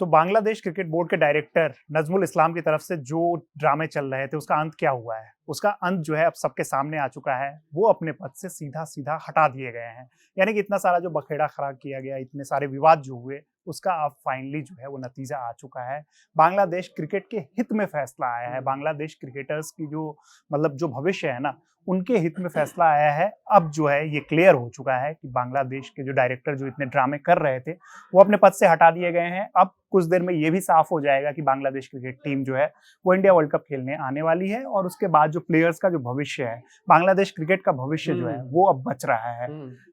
तो Bangladesh cricket board के director Najmul इस्लाम की तरफ से जो ड्रामे चल रहे थे उसका अंत क्या हुआ है? उसका अंत जो है अब सबके सामने आ चुका है। वो अपने पद से सीधा सीधा हटा दिए गए हैं। यानी कि इतना सारा जो बखेड़ा खड़ा किया गया, इतने सारे विवाद जो हुए, उसका अब फाइनली जो है वो नतीजा आ चुका है। बांग्लादेश क्रिकेट के हित में फैसला आया है। बांग्लादेश क्रिकेटर्स की जो जो भविष्य है ना, उनके हित में फैसला आया है। अब जो है ये क्लियर हो चुका है कि बांग्लादेश के जो डायरेक्टर जो इतने ड्रामे कर रहे थे, वो अपने पद से हटा दिए गए हैं। अब कुछ देर में ये भी साफ हो जाएगा कि बांग्लादेश क्रिकेट टीम जो है वो इंडिया वर्ल्ड कप खेलने आने वाली है, और उसके बाद जो प्लेयर्स का जो भविष्य है, बांग्लादेश क्रिकेट का भविष्य जो है वो अब बच रहा है।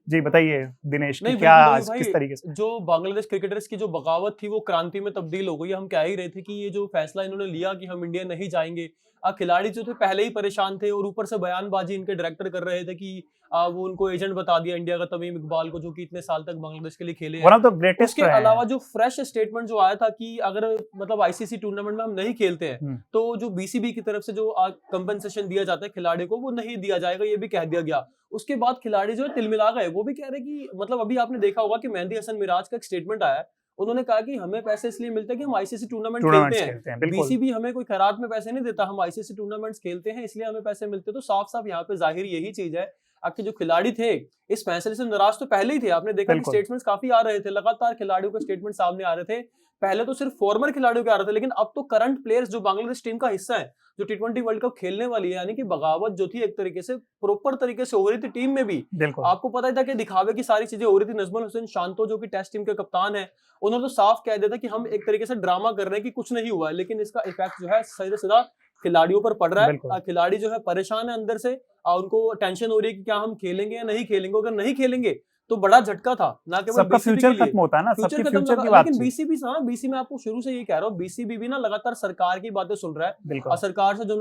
जी बताइए दिनेश, कि क्या आज किस तरीके से जो बांग्लादेश क्रिकेटर्स की जो बगावत थी वो क्रांति में तब्दील हो गई। हम कह ही रहे थे कि ये जो फैसला इन्होंने लिया कि हम इंडिया नहीं जाएंगे, खिलाड़ी जो थे पहले ही परेशान थे और ऊपर से बयानबाजी इनके डायरेक्टर कर रहे थे कि वो उनको एजेंट बता दिया इंडिया का तमीम इकबाल को, जो कि इतने साल तक बांग्लादेश के लिए खेले हैं। उसके अलावा जो फ्रेश स्टेटमेंट जो आया था कि अगर मतलब आईसीसी टूर्नामेंट में हम नहीं खेलते हैं तो जो बीसीबी की तरफ से जो कंपनसेशन दिया जाता है खिलाड़ी को वो नहीं दिया जाएगा, ये भी कह दिया गया। उसके बाद खिलाड़ी जो है तिलमिला गए। वो भी कह रहे कि मतलब अभी आपने देखा होगा कि मेहंदी हसन मिराज का एक स्टेटमेंट आया है। उन्होंने कहा कि हमें पैसे इसलिए मिलते हैं कि हम आईसीसी टूर्नामेंट खेलते हैं। बीसीबी हमें कोई खैरात में पैसे नहीं देता, हम आईसीसी टूर्नामेंट्स खेलते हैं इसलिए हमें पैसे मिलते हैं। तो साफ साफ यहाँ पे जाहिर यही चीज है। आपके जो खिलाड़ी थे इस फैसले से नाराज तो पहले ही थे। आपने देखा कि स्टेटमेंट्स काफी आ रहे थे, लगातार खिलाड़ियों के स्टेटमेंट सामने आ रहे थे। पहले तो सिर्फ फॉर्मर खिलाड़ियों के आ रहे थे, लेकिन अब तो करंट प्लेयर्स जो बांग्लादेश टीम का हिस्सा है, जो टी20 वर्ल्ड कप खेलने वाली है, यानी कि बगावत जो थी एक तरीके से प्रॉपर तरीके से हो रही थी टीम में भी। आपको पता ही था कि दिखावे की सारी चीजें हो रही थी। नजमुल हुसैन शांतो जो कि टेस्ट टीम के कप्तान है, उन्होंने तो साफ कह दिया था कि हम एक तरीके से ड्रामा कर रहे हैं कि कुछ नहीं हुआ है, लेकिन इसका इफेक्ट जो है सीधा सीधा खिलाड़ियों पर पड़ रहा है। खिलाड़ी जो है परेशान है अंदर से, उनको टेंशन हो रही है कि क्या हम खेलेंगे या नहीं खेलेंगे। अगर नहीं खेलेंगे तो बड़ा झटका था, ना केवल सबका फ्यूचर खत्म होता है ना, सबके फ्यूचर की बात। लेकिन बीसीबी में आपको शुरू से ये कह रहा हूँ, बीसीबी भी ना लगातार सरकार की बातें सुन रहा है और सरकार से जो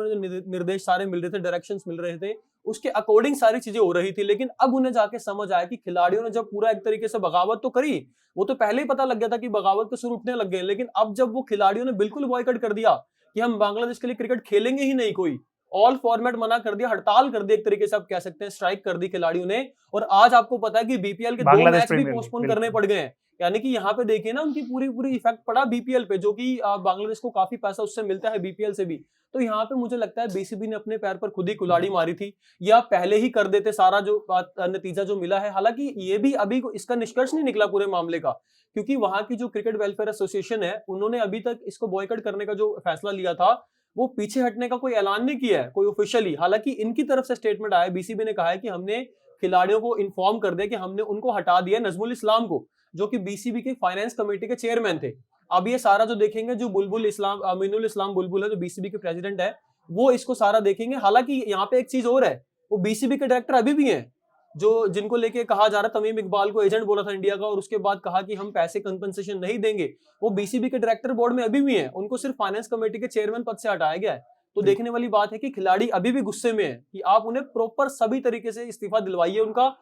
निर्देश सारे मिल रहे थे, डायरेक्शंस मिल रहे थे, उसके अकॉर्डिंग सारी चीजें हो रही थी। लेकिन अब उन्हें जाके समझ आया कि खिलाड़ियों ने जब पूरा एक तरीके से बगावत तो करी, वो तो पहले ही पता लग गया था कि बगावत के सुर उठने लग गए, लेकिन अब जब वो खिलाड़ियों ने बिल्कुल बॉयकॉट कर दिया कि हम बांग्लादेश के लिए क्रिकेट खेलेंगे ही नहीं, कोई ऑल फॉर्मेट मना कर दिया, हड़ताल कर दी एक तरीके से आप कह सकते हैं, स्ट्राइक कर दी खिलाड़ियों ने। और आज आपको पता है कि बीपीएल के 2 मैच भी पोस्टपोन करने पड़ गए हैं। यानी कि यहाँ पे देखिए ना उनकी पूरी इफेक्ट पड़ा बीपीएल पे, जो कि बांग्लादेश को काफी पैसा उससे मिलता है बीपीएल से भी। तो यहाँ पे मुझे लगता है बीसीबी ने अपने पैर पर खुद ही कुल्हाड़ी मारी थी, या पहले ही कर देते सारा जो नतीजा जो मिला है। हालांकि ये भी अभी इसका निष्कर्ष नहीं निकला पूरे मामले का, क्योंकि वहां की जो क्रिकेट वेलफेयर एसोसिएशन है उन्होंने अभी तक इसको बॉयकॉट करने का जो फैसला लिया था वो पीछे हटने का कोई ऐलान नहीं किया है कोई ऑफिशियली। हालांकि इनकी तरफ से स्टेटमेंट आया, बीसीबी ने कहा है कि हमने खिलाड़ियों को इन्फॉर्म कर दिया कि हमने उनको हटा दिया नजमुल इस्लाम को, जो कि बीसीबी के फाइनेंस कमेटी के चेयरमैन थे। अब ये सारा जो देखेंगे, जो बुलबुल इस्लाम अमीनुल इस्लाम बुलबुल है, जो बीसीबी के प्रेसिडेंट है, वो इसको सारा देखेंगे। हालांकि यहाँ पे एक चीज और है, वो बीसीबी के डायरेक्टर अभी भी हैं, जो जिनको लेके कहा जा रहा है तमीम इकबाल को एजेंट बोला था इंडिया का, और उसके बाद कहा कि हम पैसे कंपनसेशन नहीं देंगे, वो बीसीबी के डायरेक्टर बोर्ड में अभी भी हैं। उनको सिर्फ फाइनेंस कमेटी के चेयरमैन पद से हटाया गया है। तो देखने वाली बात है कि खिलाड़ी अभी भी गुस्से में है कि आप उन्हें प्रॉपर सभी तरीके से इस्तीफा दिलवाइए उनका।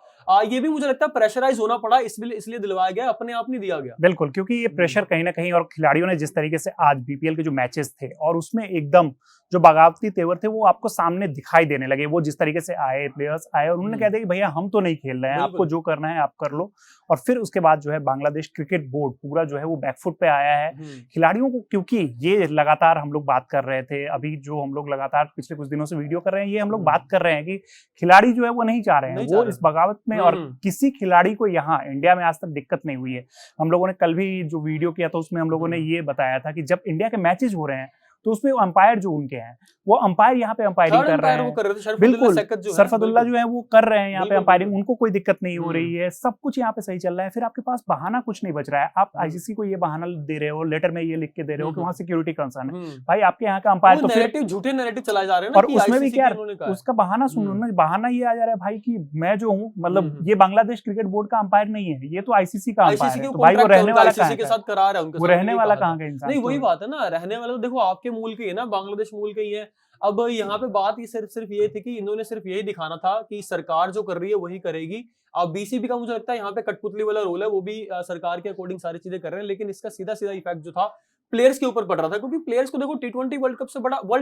ये भी मुझे लगता है प्रेशराइज होना पड़ा, इसलिए दिलवाया गया, अपने आप नहीं दिया गया। बिल्कुल, क्योंकि ये प्रेशर कहीं ना कहीं, और खिलाड़ियों ने जिस तरीके से आज बीपीएल के जो मैचेस थे और उसमें एकदम जो बगावती तेवर थे वो आपको सामने दिखाई देने लगे। वो जिस तरीके से आए, प्लेयर्स आए और उन्होंने कह दिया कि भैया हम तो नहीं खेल रहे हैं, आपको जो करना है आप कर लो। और फिर उसके बाद जो है बांग्लादेश क्रिकेट बोर्ड पूरा जो है वो बैकफुट पे आया है खिलाड़ियों को, क्योंकि ये लगातार हम लोग बात कर रहे थे, अभी जो हम लोग लगातार पिछले कुछ दिनों से वीडियो कर रहे हैं, ये हम लोग बात कर रहे हैं कि खिलाड़ी जो है वो नहीं चाह रहे हैं वो इस बगावत में, और किसी खिलाड़ी को यहाँ इंडिया में आज तक दिक्कत नहीं हुई है। हम लोगों ने कल भी जो वीडियो किया था उसमें हम लोगों ने ये बताया था कि जब इंडिया के मैचेस हो रहे हैं तो उसमें अंपायर जो उनके हैं वो अंपायर यहाँ पे अंपायरिंग कर रहे हैं। बिल्कुल, सरफदुल्ला जो है वो कर रहे हैं यहाँ पे अंपायरिंग, उनको कोई दिक्कत नहीं हो रही है, सब कुछ यहाँ पे सही चल रहा है। फिर आपके पास बहाना कुछ नहीं बच रहा है। आप आईसीसी को ये बहाना दे रहे हो, लेटर में ये लिख के दे रहे हो कि वहाँ सिक्योरिटी कंसर्न है। भाई आपके यहाँ का अंपायर तो फिर झूठे नैरेटिव चलाए जा रहे हैं, और उसमें भी क्या उसका बहाना सुनो ना, बहाना ये आ जा रहा है भाई कि मैं जो हूँ, मतलब ये बांग्लादेश क्रिकेट बोर्ड का अंपायर नहीं है, ये तो आईसीसी का अंपायर है। तो भाई वो रहने वाला कहाँ के साथ करार है, वो रहने वाला कहाँ का इंसान? नहीं, वही बात है ना, रहने वाला तो देखो आपके मूल के ही है ना, बांग्लादेश मूल के ही है। अब यहाँ पे बात ये सिर्फ ये थी कि इन्होंने सिर्फ यही दिखाना था कि सरकार जो कर रही है वही करेगी। अब बीसीबी का मुझे लगता है यहाँ पे कठपुतली वाला रोल है, वो भी सरकार के अकॉर्डिंग सारी चीजें कर रहे हैं, लेकिन इसका सीधा सीधा इफेक्ट जो था प्लेयर्स के ऊपर पड़ रहा था। क्योंकि प्लेयर्स को देखो, टी20 वर्ल्ड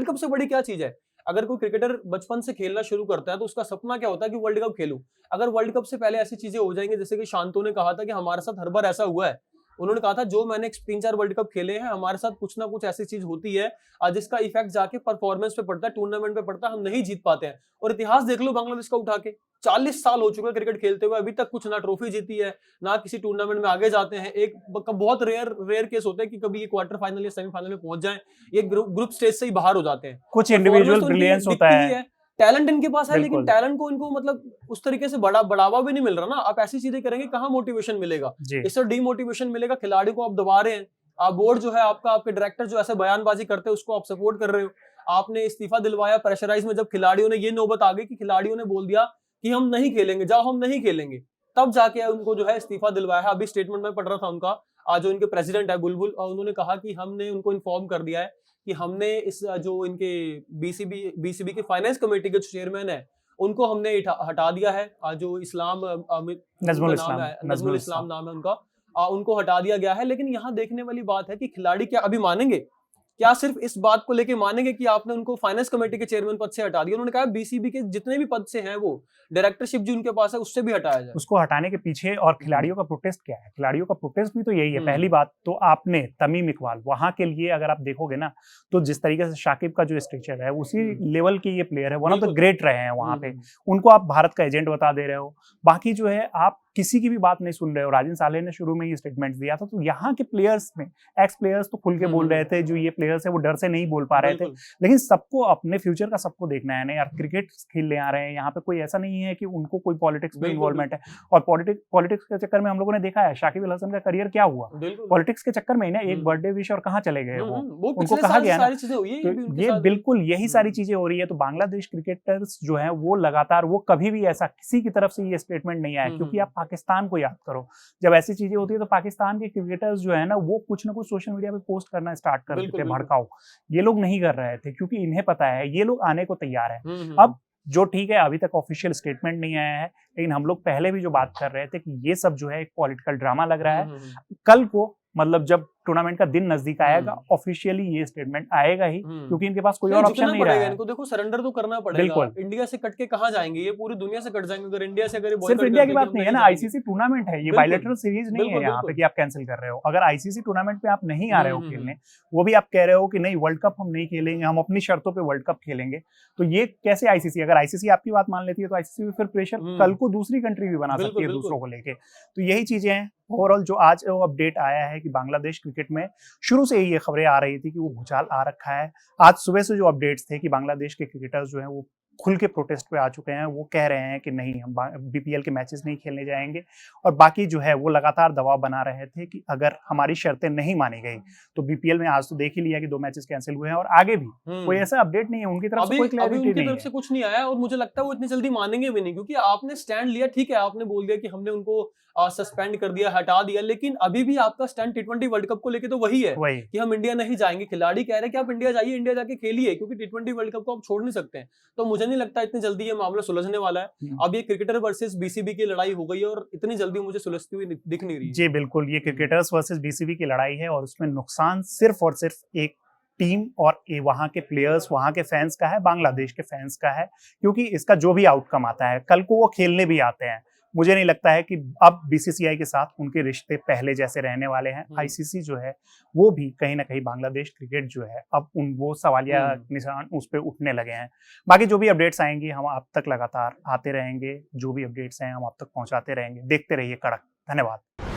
कप से बड़ी क्या चीज है? अगर कोई क्रिकेटर बचपन से खेलना शुरू करता है तो उसका सपना क्या होता है कि वर्ल्ड कप खेलूं। अगर वर्ल्ड कप से पहले ऐसी चीजें हो जाएंगी, जैसे कि शांतो ने कहा था कि हमारे साथ हर बार ऐसा हुआ है, उन्होंने कहा था जो मैंने 3-4 वर्ल्ड कप खेले हैं, हमारे साथ कुछ ना कुछ ऐसी चीज होती है जिसका इफेक्ट जाके परफॉर्मेंस पे पड़ता है, टूर्नामेंट पे पड़ता है, हम नहीं जीत पाते हैं। और इतिहास देख लो बांग्लादेश का उठा के, 40 साल हो चुके हैं क्रिकेट खेलते हुए, अभी तक कुछ ना ट्रॉफी जीती है, ना किसी टूर्नामेंट में आगे जाते हैं। एक बहुत रेयर केस होता है कि कभी ये क्वार्टर फाइनल या सेमीफाइनल में पहुंच जाए, ये ग्रुप स्टेज से ही बाहर हो जाते हैं। कुछ इंडिविजुअल ब्रिलियंस होता है, टैलेंट इनके पास है, लेकिन टैलेंट को इनको मतलब उस तरीके से बढ़ावा भी नहीं मिल रहा ना। आप ऐसी चीजें करेंगे कहाँ मोटिवेशन मिलेगा, इससे डीमोटिवेशन मिलेगा। खिलाड़ी को आप दबा रहे हैं, आप बोर्ड जो है आपका, आपके डायरेक्टर जो ऐसे बयानबाजी करते हैं उसको आप सपोर्ट कर रहे हो। आपने इस्तीफा दिलवाया प्रेशराइज में, जब खिलाड़ियों ने ये नौबत आ गई कि खिलाड़ियों ने बोल दिया कि हम नहीं खेलेंगे, जाओ हम नहीं खेलेंगे, तब जाके उनको जो है इस्तीफा दिलवाया है। अभी स्टेटमेंट में पढ़ रहा था उनका, आज जो इनके प्रेसिडेंट है बुलबुल, और उन्होंने कहा कि हमने उनको इन्फॉर्म कर दिया है कि हमने इस जो इनके बीसीबी के फाइनेंस कमेटी के चेयरमैन है उनको हमने हटा दिया है। जो इस्लाम नजमुल इस्लाम नाम है उनका, उनको हटा दिया गया है। लेकिन यहाँ देखने वाली बात है कि खिलाड़ी क्या अभी मानेंगे? क्या सिर्फ इस बात को लेके मानेंगे कि आपने उनको फाइनेंस कमेटी के चेयरमैन पद से हटा दिया? उन्होंने कहा बीसीबी के जितने भी पद से हैं वो डायरेक्टरशिप जो उनके पास है उससे भी हटाया जाए। उसको हटाने के पीछे और खिलाड़ियों का प्रोटेस्ट क्या है? खिलाड़ियों का प्रोटेस्ट भी तो यही है। पहली बात तो आपने तमीम इकबाल, वहां के लिए अगर आप देखोगे ना तो जिस तरीके से शाकिब का जो स्ट्रक्चर है उसी लेवल के ये प्लेयर है, वन ऑफ द ग्रेट रहे हैं वहां पे, उनको आप भारत का एजेंट बता दे रहे हो। बाकी जो है आप किसी की भी बात नहीं सुन रहे हो। राजन साले ने शुरू में ये स्टेटमेंट दिया था, तो यहाँ के प्लेयर्स में एक्स प्लेयर्स तो खुल के बोल रहे थे, जो ये प्लेयर्स है वो डर से नहीं बोल पा रहे थे। लेकिन सबको अपने फ्यूचर का सबको देखना है ना यार, क्रिकेट खेलने आ रहे हैं यहाँ पे, कोई ऐसा नहीं है कि उनको कोई पॉलिटिक्स में इन्वॉल्वमेंट है। और पॉलिटिक्स के चक्कर में हम लोगों ने देखा है शाकिब अल हसन का करियर क्या हुआ, पॉलिटिक्स के चक्कर में ना एक बर्थडे विश और कहाँ चले गए वो, उनको कहा गया ना। तो ये बिल्कुल यही सारी चीजें हो रही है। तो बांग्लादेश क्रिकेटर्स जो है वो लगातार, वो कभी भी ऐसा किसी की तरफ से ये स्टेटमेंट नहीं आया, क्योंकि आप पाकिस्तान को याद करो, जब ऐसी चीजें होती है तो पाकिस्तान के क्रिकेटर्स जो है ना वो कुछ ना कुछ सोशल मीडिया पे पोस्ट करना स्टार्ट कर देते हैं भड़काऊ। ये लोग नहीं कर रहे थे क्योंकि इन्हें पता है ये लोग आने को तैयार है। अब जो ठीक है, अभी तक ऑफिशियल स्टेटमेंट नहीं आया है, लेकिन हम लोग पहले भी जो बात कर रहे थे कि ये सब जो है एक पॉलिटिकल ड्रामा लग रहा है। कल को मतलब जब टूर्नामेंट का दिन नजदीक आएगा ऑफिशियली ये स्टेटमेंट आएगा ही, क्योंकि इनके पास कोई और ऑप्शन नहीं रहा है। इनको देखो सरेंडर तो करना पड़ेगा। बिल्कुल, इंडिया से कट के कहां जाएंगे, ये पूरी दुनिया से कट जाएंगे। अगर इंडिया से अगर सिर्फ इंडिया की बात नहीं है ना, आईसीसी टूर्नामेंट है, ये बायलैटरल सीरीज नहीं है यहाँ पे कि आप कैंसिल कर रहे हो। अगर आईसीसी टूर्नामेंट पे आप नहीं आ रहे हो खेलने, वो भी आप कह रहे हो कि नहीं वर्ल्ड कप हम नहीं खेलेंगे, हम अपनी शर्तों पे वर्ल्ड कप खेलेंगे, तो ये कैसे आईसीसी, अगर आईसीसी आपकी बात मान लेती है तो आईसीसी भी फिर प्रेशर कल को दूसरी कंट्री भी बना सकती है दूसरों को लेके। तो यही चीजें हैं। ओवरऑल जो आज वो अपडेट आया है कि बांग्लादेश क्रिकेट में शुरू से ही ये खबरें आ रही थी कि वो भूचाल आ रखा है। आज सुबह से जो अपडेट्स थे कि बांग्लादेश के क्रिकेटर्स जो हैं वो खुल के प्रोटेस्ट पे आ चुके हैं, वो कह रहे हैं कि नहीं हम बीपीएल के मैचेस नहीं खेलने जाएंगे। और बाकी जो है वो लगातार दबाव बना रहे थे कि अगर हमारी शर्तें नहीं मानी गई तो बीपीएल में आज तो देख ही लिया कि 2 मैचेस कैंसिल हुए हैं और आगे भी कोई ऐसा अपडेट नहीं है उनकी तरफ से, कोई क्लैरिटी नहीं है, से कुछ नहीं आया। और मुझे लगता है वो इतनी जल्दी मानेंगे भी नहीं, क्योंकि आपने स्टैंड लिया, ठीक है आपने बोल दिया कि हमने उनको सस्पेंड कर दिया, हटा दिया, लेकिन अभी भी आपका स्टैंड T20 वर्ल्ड कप को लेके तो वही है कि हम इंडिया नहीं जाएंगे। खिलाड़ी कह रहे हैं कि आप इंडिया जाइए, इंडिया जाके खेलिए, क्योंकि T20 वर्ल्ड कप को आप छोड़ नहीं सकते हैं। तो मुझे नहीं लगता इतनी जल्दी ये मामला सुलझने वाला है। अब ये क्रिकेटर वर्सेस बीसीबी की लड़ाई हो गई है और इतनी जल्दी मुझे सुलझती हुई दिख नहीं रही। जी बिल्कुल, ये क्रिकेटर्स वर्सेस बीसीबी की लड़ाई है और उसमें नुकसान सिर्फ और सिर्फ एक टीम और वहां के प्लेयर्स, वहां के फैंस का है, बांग्लादेश के फैंस का है, क्योंकि इसका जो भी आउटकम आता है कल को वो खेलने भी आते हैं। मुझे नहीं लगता है कि अब बीसीसीआई के साथ उनके रिश्ते पहले जैसे रहने वाले हैं। आईसीसी जो है वो भी कहीं ना कहीं बांग्लादेश क्रिकेट जो है अब वो सवालिया निशान उस पर उठने लगे हैं। बाकी जो भी अपडेट्स आएंगी हम आप तक लगातार आते रहेंगे, जो भी अपडेट्स हैं हम आप तक पहुंचाते रहेंगे। देखते रहिए कड़क। धन्यवाद।